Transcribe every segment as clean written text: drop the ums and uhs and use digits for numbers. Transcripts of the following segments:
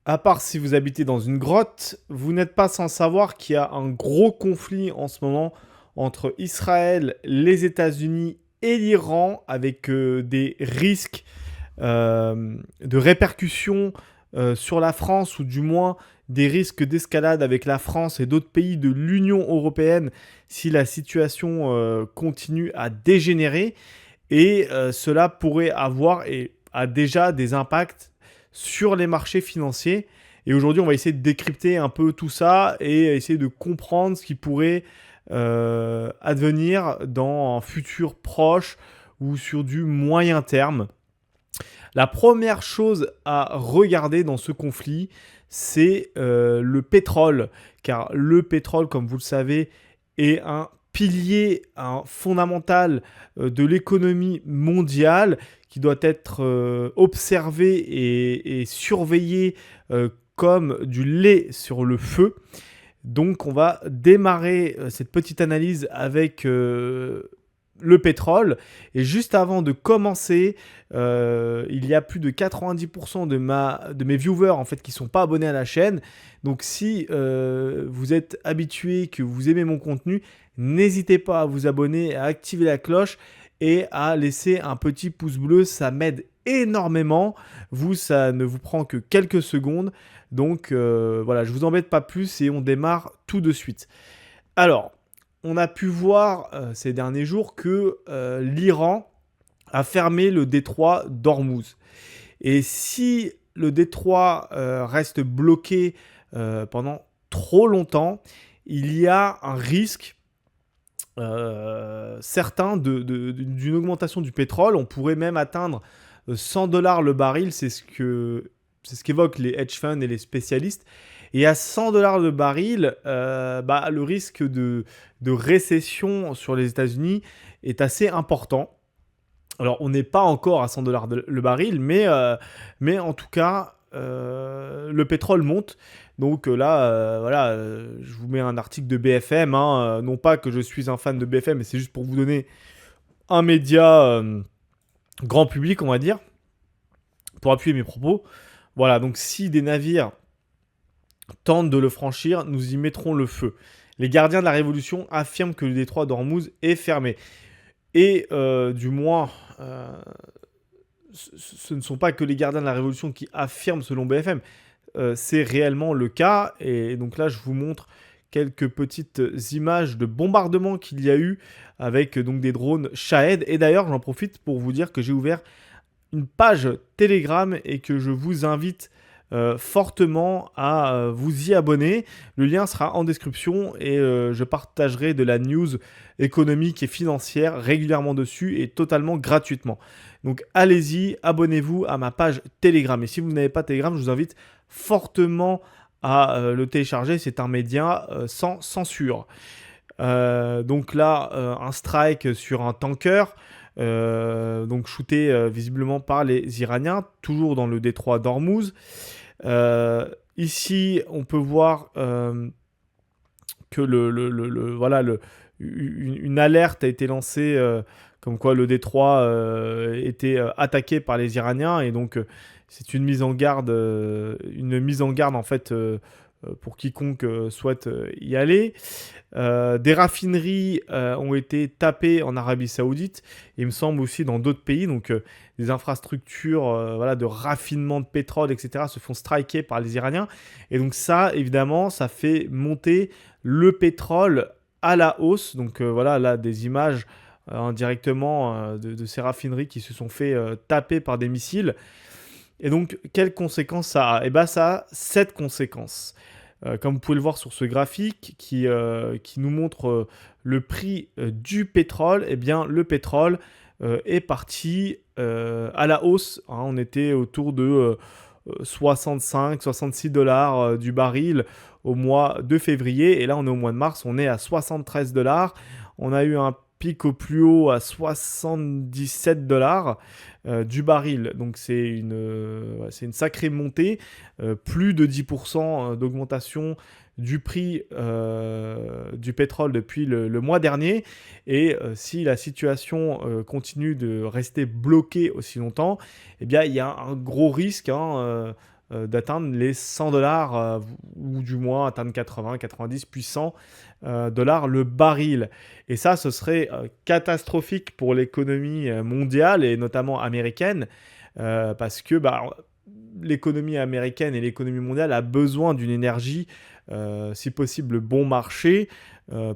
À part si vous habitez dans une grotte, vous n'êtes pas sans savoir qu'il y a un gros conflit en ce moment entre Israël, les États-Unis et l'Iran, avec des risques de répercussions sur la France, ou du moins des risques d'escalade avec la France et d'autres pays de l'Union européenne si la situation continue à dégénérer. Et cela pourrait avoir et a déjà des impacts sur les marchés financiers. Et aujourd'hui, on va essayer de décrypter un peu tout ça et essayer de comprendre ce qui pourrait advenir dans un futur proche ou sur du moyen terme. La première chose à regarder dans ce conflit, c'est le pétrole. Car le pétrole, comme vous le savez, est un pilier, un fondamental de l'économie mondiale qui doit être observé et surveillé comme du lait sur le feu. Donc on va démarrer cette petite analyse avec le pétrole. Et juste avant de commencer, il y a plus de 90% de mes viewers en fait qui sont pas abonnés à la chaîne. Donc si vous êtes habitué, que vous aimez mon contenu, n'hésitez pas à vous abonner, à activer la cloche et à laisser un petit pouce bleu. Ça m'aide énormément. Vous, ça ne vous prend que quelques secondes. Donc voilà, je vous embête pas plus et on démarre tout de suite. Alors, on a pu voir ces derniers jours que l'Iran a fermé le détroit d'Ormuz. Et si le détroit reste bloqué pendant trop longtemps, il y a un risque certain d'une augmentation du pétrole. On pourrait même atteindre 100 dollars le baril, c'est ce qu'évoquent les hedge funds et les spécialistes. Et à 100 dollars le baril, le risque de récession sur les États-Unis est assez important. Alors, on n'est pas encore à 100 dollars le baril, mais en tout cas, le pétrole monte. Donc là, voilà, je vous mets un article de BFM. Hein, non pas que je suis un fan de BFM, mais c'est juste pour vous donner un média grand public, on va dire, pour appuyer mes propos. Voilà, donc si des navires tentent de le franchir, nous y mettrons le feu. Les gardiens de la Révolution affirment que le détroit d'Ormuz est fermé. Et du moins, ce ne sont pas que les gardiens de la Révolution qui affirment selon BFM, c'est réellement le cas. Et donc là, je vous montre quelques petites images de bombardements qu'il y a eu avec donc des drones Shahed. Et d'ailleurs, j'en profite pour vous dire que j'ai ouvert une page Telegram et que je vous invite fortement à vous y abonner. Le lien sera en description et je partagerai de la news économique et financière régulièrement dessus et totalement gratuitement. Donc allez-y, abonnez-vous à ma page Telegram. Et si vous n'avez pas Telegram, je vous invite fortement à le télécharger. C'est un média sans censure. Donc là, un strike sur un tanker. Donc shooté visiblement par les Iraniens, toujours dans le détroit d'Ormuz. Ici, on peut voir que voilà, une alerte a été lancée comme quoi le détroit était attaqué par les Iraniens, et donc c'est une mise en garde en fait pour quiconque souhaite y aller. Des raffineries ont été tapées en Arabie Saoudite, et il me semble aussi dans d'autres pays. Donc des infrastructures voilà, de raffinement de pétrole, etc. se font striker par les Iraniens. Et donc ça, évidemment, ça fait monter le pétrole à la hausse. Donc voilà, là, des images indirectement de ces raffineries qui se sont fait taper par des missiles. Et donc, quelles conséquences ça a? Eh bien, ça a 7 conséquences. Comme vous pouvez le voir sur ce graphique qui nous montre le prix du pétrole, eh bien, le pétrole est parti à la hausse. Hein. On était autour de 65-66 dollars du baril au mois de février. Et là, on est au mois de mars, on est à 73 dollars. On a eu un pic au plus haut à 77 dollars du baril. Donc c'est une sacrée montée, plus de 10% d'augmentation du prix du pétrole depuis le mois dernier. Et si la situation continue de rester bloquée aussi longtemps, eh bien il y a un gros risque d'atteindre les 100 dollars, ou du moins atteindre 80, 90, puis 100 dollars le baril. Et ça, ce serait catastrophique pour l'économie mondiale et notamment américaine, parce que l'économie américaine et l'économie mondiale a besoin d'une énergie, si possible bon marché,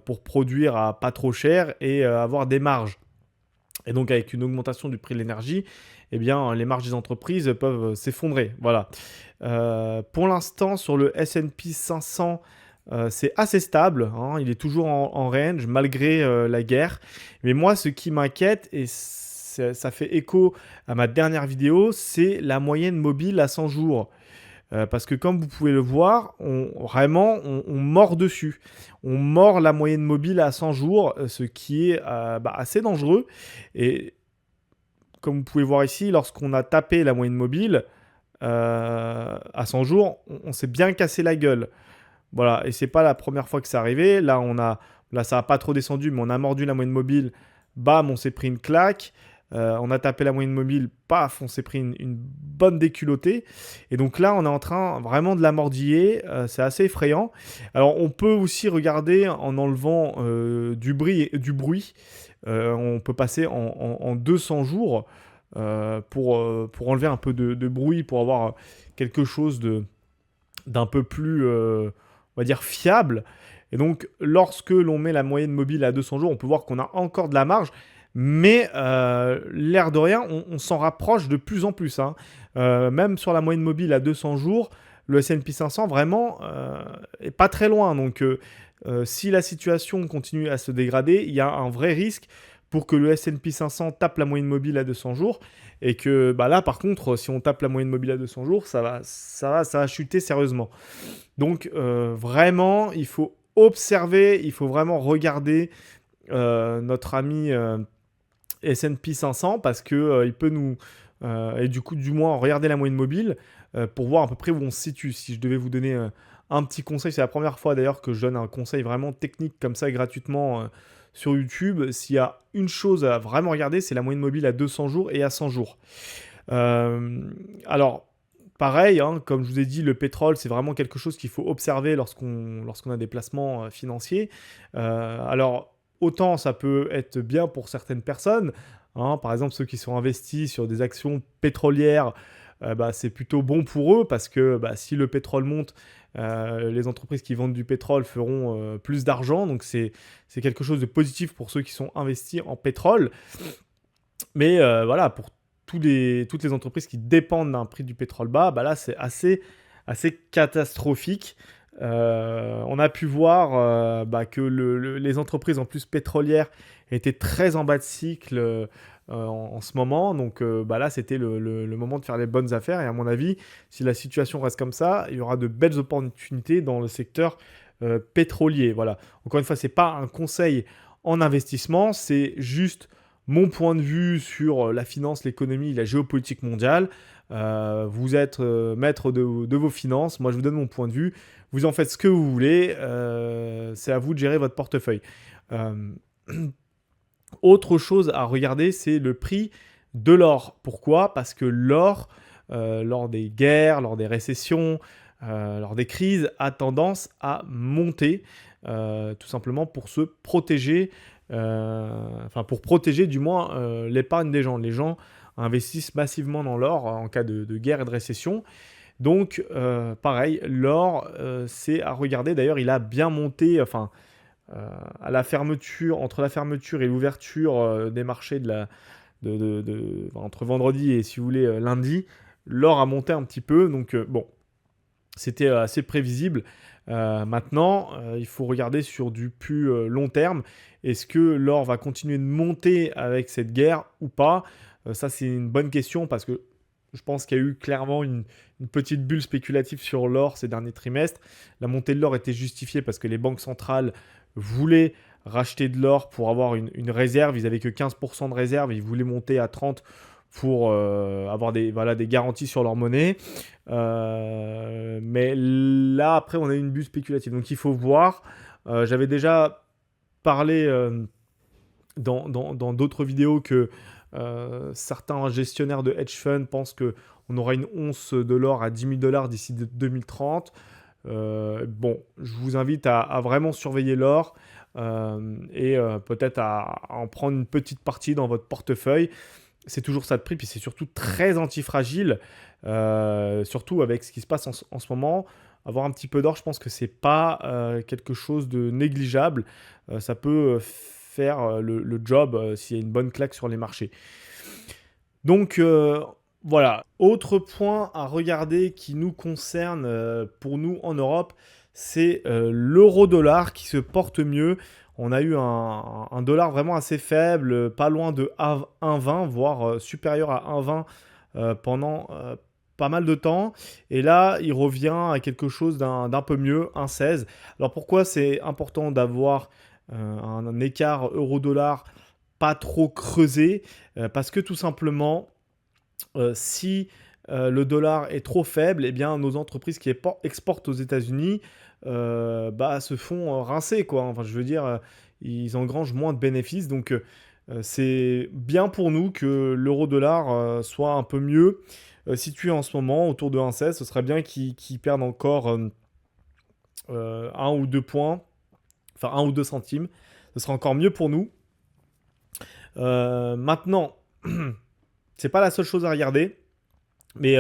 pour produire à pas trop cher et avoir des marges. Et donc avec une augmentation du prix de l'énergie, eh bien les marges des entreprises peuvent s'effondrer. Voilà. Pour l'instant, sur le S&P 500, c'est assez stable, hein, il est toujours en range malgré la guerre. Mais moi, ce qui m'inquiète, et ça fait écho à ma dernière vidéo, c'est la moyenne mobile à 100 jours. Parce que comme vous pouvez le voir, on mord dessus. On mord la moyenne mobile à 100 jours, ce qui est assez dangereux. Et comme vous pouvez voir ici, lorsqu'on a tapé la moyenne mobile à 100 jours, on s'est bien cassé la gueule. Voilà, et c'est pas la première fois que c'est arrivé. Là, ça n'a pas trop descendu, mais on a mordu la moyenne mobile. Bam, on s'est pris une claque. On a tapé la moyenne mobile, paf, on s'est pris une bonne déculottée. Et donc là, on est en train vraiment de la mordiller. C'est assez effrayant. Alors, on peut aussi regarder en enlevant du bruit. On peut passer en 200 jours pour enlever un peu de bruit, pour avoir quelque chose d'un peu plus, on va dire, fiable. Et donc, lorsque l'on met la moyenne mobile à 200 jours, on peut voir qu'on a encore de la marge. Mais l'air de rien, on s'en rapproche de plus en plus, hein. Même sur la moyenne mobile à 200 jours, le S&P 500 vraiment est pas très loin. Donc si la situation continue à se dégrader, il y a un vrai risque pour que le S&P 500 tape la moyenne mobile à 200 jours. Et que là, par contre, si on tape la moyenne mobile à 200 jours, ça va chuter sérieusement. Donc vraiment, il faut observer, il faut vraiment regarder notre ami S&P 500 parce que il peut nous et du coup du moins regarder la moyenne mobile pour voir à peu près où on se situe. Si je devais vous donner un petit conseil, c'est la première fois d'ailleurs que je donne un conseil vraiment technique comme ça gratuitement sur YouTube. S'il y a une chose à vraiment regarder, c'est la moyenne mobile à 200 jours et à 100 jours. Alors pareil, hein, comme je vous ai dit, le pétrole, c'est vraiment quelque chose qu'il faut observer lorsqu'on a des placements financiers. Alors, autant ça peut être bien pour certaines personnes, hein, par exemple ceux qui sont investis sur des actions pétrolières, c'est plutôt bon pour eux parce que si le pétrole monte, les entreprises qui vendent du pétrole feront plus d'argent. Donc c'est quelque chose de positif pour ceux qui sont investis en pétrole. Mais voilà, pour toutes les entreprises qui dépendent d'un prix du pétrole bas, là c'est assez catastrophique. On a pu voir que les entreprises en plus pétrolières étaient très en bas de cycle en ce moment. Donc là, c'était le moment de faire les bonnes affaires. Et à mon avis, si la situation reste comme ça, il y aura de belles opportunités dans le secteur pétrolier. Voilà. Encore une fois, ce n'est pas un conseil en investissement, c'est juste mon point de vue sur la finance, l'économie, la géopolitique mondiale. Vous êtes maître de vos finances. Moi, je vous donne mon point de vue. Vous en faites ce que vous voulez. C'est à vous de gérer votre portefeuille. Autre chose à regarder, c'est le prix de l'or. Pourquoi ? Parce que l'or, lors des guerres, lors des récessions, lors des crises, a tendance à monter, tout simplement pour se protéger, pour protéger du moins l'épargne des gens. Les gens investissent massivement dans l'or en cas de guerre et de récession. Donc, pareil, l'or, c'est à regarder. D'ailleurs, il a bien monté, à la fermeture, entre la fermeture et l'ouverture des marchés entre vendredi et, si vous voulez, lundi, l'or a monté un petit peu. Donc, bon, c'était assez prévisible. Maintenant, il faut regarder sur du plus long terme. Est-ce que l'or va continuer de monter avec cette guerre ou pas ? Ça, c'est une bonne question parce que je pense qu'il y a eu clairement une petite bulle spéculative sur l'or ces derniers trimestres. La montée de l'or était justifiée parce que les banques centrales voulaient racheter de l'or pour avoir une réserve. Ils n'avaient que 15% de réserve et ils voulaient monter à 30% pour avoir des garanties sur leur monnaie. Mais là, après, on a une bulle spéculative. Donc, il faut voir. J'avais déjà parlé dans d'autres vidéos que Certains gestionnaires de hedge funds pensent qu'on aura une once de l'or à 10 000 dollars d'ici 2030. Bon, je vous invite à vraiment surveiller l'or et peut-être à en prendre une petite partie dans votre portefeuille. C'est toujours ça de prix, puis c'est surtout très antifragile, surtout avec ce qui se passe en ce moment. Avoir un petit peu d'or, je pense que c'est pas quelque chose de négligeable. Ça peut faire le job s'il y a une bonne claque sur les marchés. Donc voilà. Autre point à regarder qui nous concerne pour nous en Europe, c'est l'euro-dollar qui se porte mieux. On a eu un dollar vraiment assez faible, pas loin de 1,20, voire supérieur à 1,20 pendant pas mal de temps. Et là, il revient à quelque chose d'un peu mieux, 1,16. Alors pourquoi c'est important d'avoir un écart euro-dollar pas trop creusé? Parce que tout simplement, si le dollar est trop faible, eh bien, nos entreprises qui exportent aux États-Unis se font rincer, quoi. Enfin, je veux dire, ils engrangent moins de bénéfices. Donc, c'est bien pour nous que l'euro-dollar soit un peu mieux situé en ce moment, autour de 1,16. Ce serait bien qu'il perde encore 1 ou 2 points, enfin 1 ou 2 centimes. Ce serait encore mieux pour nous. Maintenant, c'est pas la seule chose à regarder, mais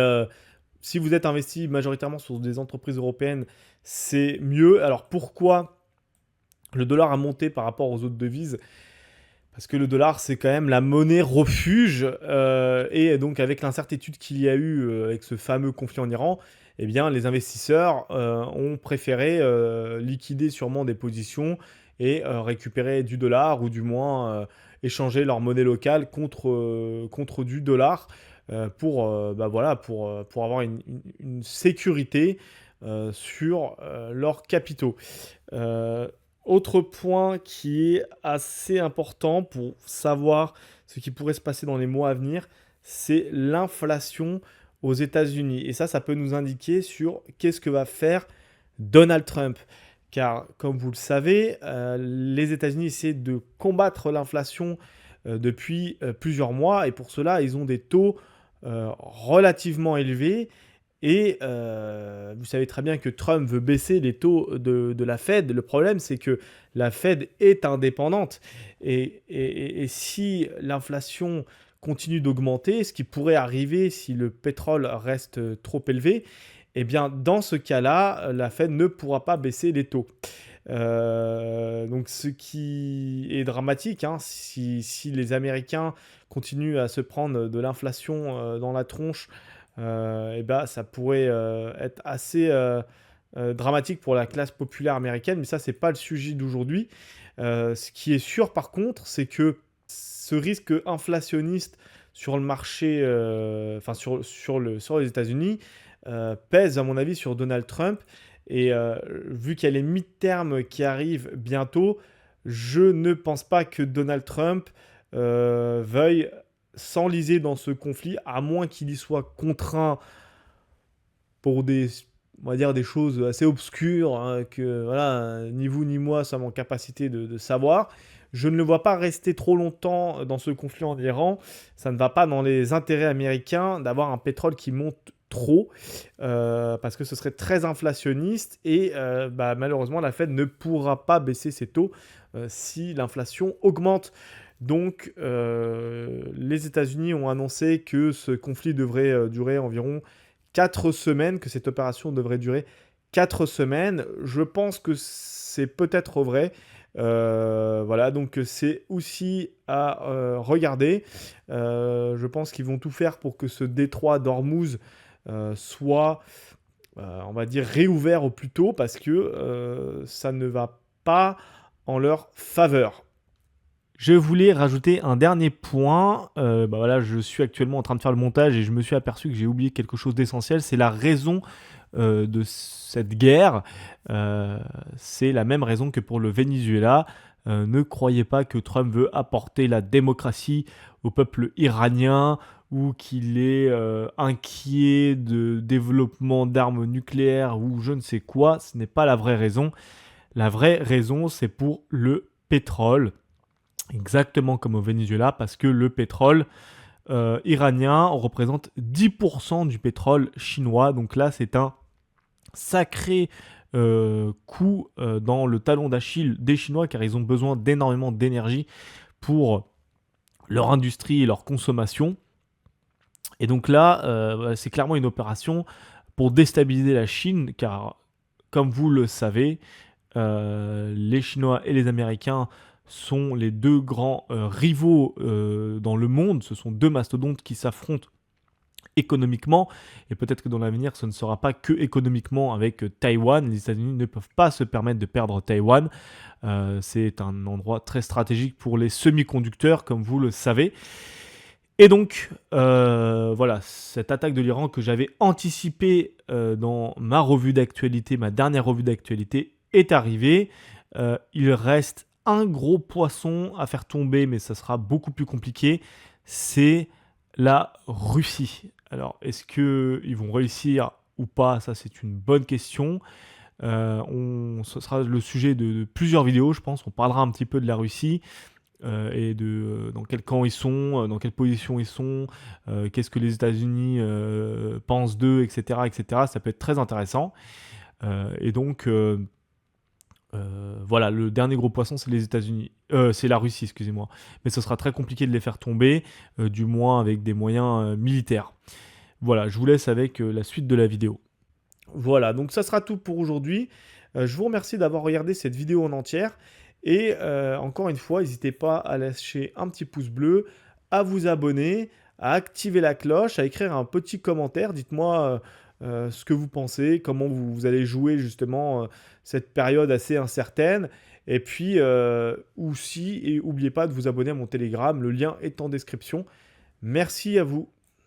si vous êtes investi majoritairement sur des entreprises européennes, c'est mieux. Alors pourquoi le dollar a monté par rapport aux autres devises? Parce que le dollar, c'est quand même la monnaie refuge. Et donc, avec l'incertitude qu'il y a eu avec ce fameux conflit en Iran, eh bien, les investisseurs ont préféré liquider sûrement des positions et récupérer du dollar ou du moins échanger leur monnaie locale contre du dollar pour avoir une sécurité sur leurs capitaux. Autre point qui est assez important pour savoir ce qui pourrait se passer dans les mois à venir, c'est l'inflation aux États-Unis. Et ça peut nous indiquer sur qu'est-ce que va faire Donald Trump. Car, comme vous le savez, les États-Unis essaient de combattre l'inflation depuis plusieurs mois. Et pour cela, ils ont des taux relativement élevés. Et vous savez très bien que Trump veut baisser les taux de la Fed. Le problème, c'est que la Fed est indépendante. Et si l'inflation continue d'augmenter, ce qui pourrait arriver si le pétrole reste trop élevé, eh bien, dans ce cas-là, la Fed ne pourra pas baisser les taux. Donc, ce qui est dramatique, hein, si les Américains continuent à se prendre de l'inflation dans la tronche, ça pourrait être assez dramatique pour la classe populaire américaine, mais ça, c'est pas le sujet d'aujourd'hui. Ce qui est sûr, par contre, c'est que ce risque inflationniste sur le marché, sur les États-Unis, pèse, à mon avis, sur Donald Trump. Et vu qu'il y a les midterms qui arrivent bientôt, je ne pense pas que Donald Trump veuille s'enliser dans ce conflit, à moins qu'il y soit contraint pour on va dire des choses assez obscures, hein, que voilà, ni vous ni moi sommes en capacité de savoir. Je ne le vois pas rester trop longtemps dans ce conflit en Iran. Ça ne va pas dans les intérêts américains d'avoir un pétrole qui monte trop, parce que ce serait très inflationniste et malheureusement la Fed ne pourra pas baisser ses taux si l'inflation augmente. Donc les États-Unis ont annoncé que ce conflit devrait durer environ 4 semaines, que cette opération devrait durer 4 semaines. Je pense que c'est peut-être vrai. Voilà, donc c'est aussi à regarder. Je pense qu'ils vont tout faire pour que ce détroit d'Ormuz soit, on va dire, réouvert au plus tôt, parce que ça ne va pas en leur faveur. Je voulais rajouter un dernier point. Voilà, je suis actuellement en train de faire le montage et je me suis aperçu que j'ai oublié quelque chose d'essentiel. C'est la raison de cette guerre. C'est la même raison que pour le Venezuela. Ne croyez pas que Trump veut apporter la démocratie au peuple iranien ou qu'il est inquiet de développement d'armes nucléaires ou je ne sais quoi. Ce n'est pas la vraie raison. La vraie raison, c'est pour le pétrole. exactement comme au Venezuela, parce que le pétrole iranien représente 10% du pétrole chinois. Donc là, c'est un sacré coup dans le talon d'Achille des Chinois, car ils ont besoin d'énormément d'énergie pour leur industrie et leur consommation. Et donc là, c'est clairement une opération pour déstabiliser la Chine, car comme vous le savez, les Chinois et les Américains sont les deux grands rivaux dans le monde. Ce sont deux mastodontes qui s'affrontent économiquement, et peut-être que dans l'avenir ce ne sera pas que économiquement avec Taïwan. Les États-Unis ne peuvent pas se permettre de perdre Taïwan. C'est un endroit très stratégique pour les semi-conducteurs, comme vous le savez. Et donc, voilà, cette attaque de l'Iran que j'avais anticipée dans ma revue d'actualité, ma dernière revue d'actualité, est arrivée. Il reste un gros poisson à faire tomber, mais ça sera beaucoup plus compliqué. C'est la Russie. Alors, est-ce qu'ils vont réussir ou pas? Ça, c'est une bonne question. Ce sera le sujet de plusieurs vidéos, je pense. On parlera un petit peu de la Russie et de dans quel camp ils sont, dans quelle position ils sont, qu'est-ce que les États-Unis pensent d'eux, etc., etc. Ça peut être très intéressant. Et donc, voilà, le dernier gros poisson, c'est les États-Unis. C'est la Russie, excusez-moi. Mais ce sera très compliqué de les faire tomber, du moins avec des moyens militaires. Voilà, je vous laisse avec la suite de la vidéo. Voilà, donc ça sera tout pour aujourd'hui. Je vous remercie d'avoir regardé cette vidéo en entière. Et encore une fois, n'hésitez pas à lâcher un petit pouce bleu, à vous abonner, à activer la cloche, à écrire un petit commentaire. Dites-moi ce que vous pensez, comment vous allez jouer justement cette période assez incertaine. Et puis aussi, et n'oubliez pas de vous abonner à mon Telegram, le lien est en description. Merci à vous.